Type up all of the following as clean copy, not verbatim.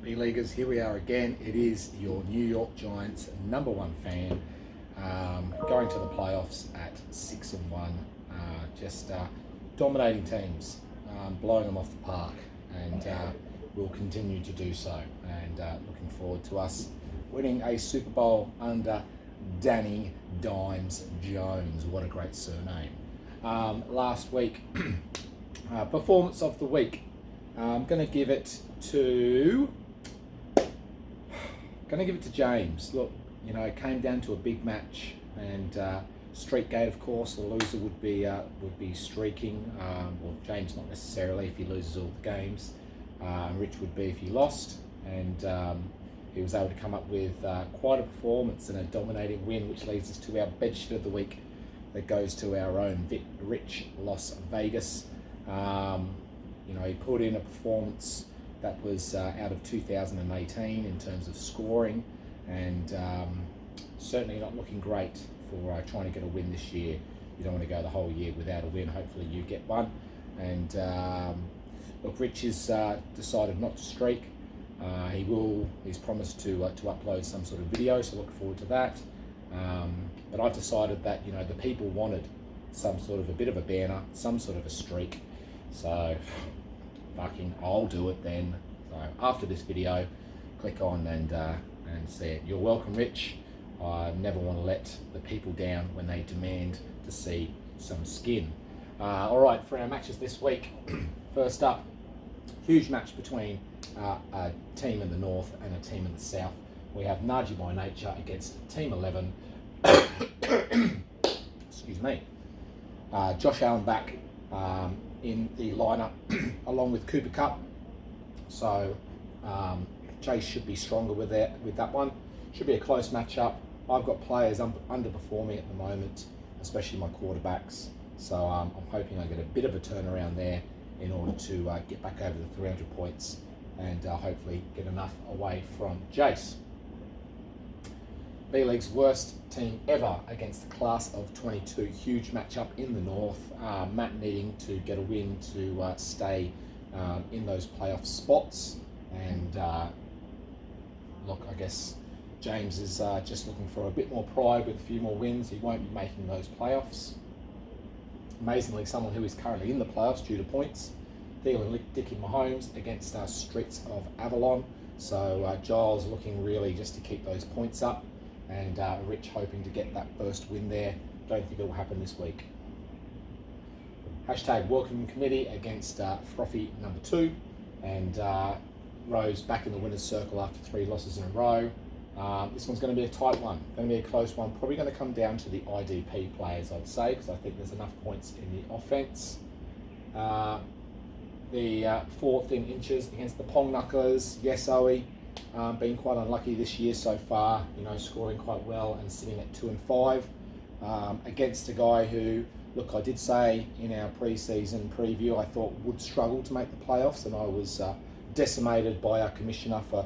B-Leaguers, here we are again. It is your New York Giants #1 fan, going to the playoffs at 6-1, just dominating teams, blowing them off the park, and we'll continue to do so. And looking forward to us winning a Super Bowl under Danny Dimes Jones. What a great surname. Last week, performance of the week. I'm going to give it to James. Look, you know, it came down to a big match, and Streak Gate, of course, the loser would be streaking. Well, James not necessarily if he loses all the games. Rich would be if he lost, and he was able to come up with quite a performance and a dominating win, which leads us to our bedsheet of the week that goes to our own Rich Las Vegas. You know, he put in a performance that was out of 2018 in terms of scoring, and certainly not looking great for trying to get a win this year. You don't want to go the whole year without a win. Hopefully you get one. And look, Rich has decided not to streak. He's promised to upload some sort of video, so look forward to that. But I've decided that, you know, the people wanted some sort of a bit of a banner, some sort of a streak. So fucking I'll do it then. So after this video, click on and see it. You're welcome, Rich. I never want to let the people down when they demand to see some skin. All right, for our matches this week, first up, huge match between a team in the north and a team in the south. We have Najee by Nature against Team 11. Excuse me. Josh Allen back in the lineup along with Cooper Kupp. So Chase should be stronger with that one. Should be a close matchup. I've got players underperforming at the moment, especially my quarterbacks. So I'm hoping I get a bit of a turnaround there in order to get back over the 300 points and hopefully get enough away from Jace. B-League's worst team ever against the class of 22. Huge matchup in the north. Matt needing to get a win to stay in those playoff spots. And look, I guess James is just looking for a bit more pride with a few more wins. He won't be making those playoffs. Amazingly, someone who is currently in the playoffs due to points, dealing with Dickie Mahomes against Streets of Avalon. So Giles looking really just to keep those points up, and Rich hoping to get that first win there. Don't think it will happen this week. Hashtag Welcome Committee against Frothy #2, and Rose back in the winner's circle after 3 losses in a row. This one's going to be a tight one, going to be a close one. Probably going to come down to the IDP players, I'd say, because I think there's enough points in the offense. The 4th in inches against the Pong Knucklers. Yes, Owie, been quite unlucky this year so far, you know, scoring quite well and sitting at 2-5 against a guy who, look, I did say in our pre-season preview I thought would struggle to make the playoffs, and I was decimated by our commissioner for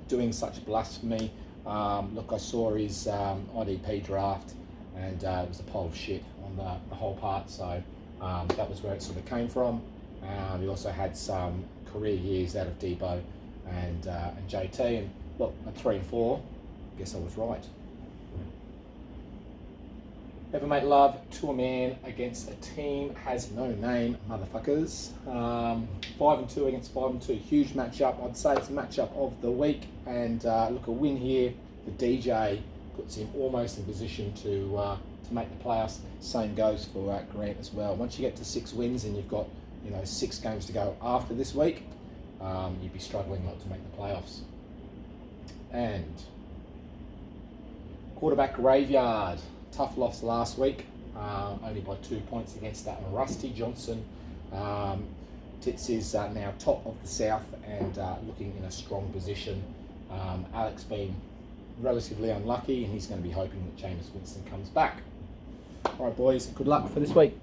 doing such blasphemy. Look, I saw his IDP draft, and it was a pile of shit on the whole part, so that was where it sort of came from. We also had some career years out of Debo and JT, and look, at 3 and 4, guess I was right. Ever make love to a man against a team has no name, motherfuckers. 5-2 against 5-2, huge matchup. I'd say it's a matchup of the week, and look, a win here for DJ puts him almost in position to make the playoffs. Same goes for Grant as well. Once you get to 6 wins and you've got, you know, 6 games to go after this week, you'd be struggling not to make the playoffs. And quarterback graveyard. Tough loss last week, only by 2 points against Rusty Johnson. Tits is now top of the South and looking in a strong position. Alex being relatively unlucky, and he's going to be hoping that Jameis Winston comes back. All right, boys, good luck for this week.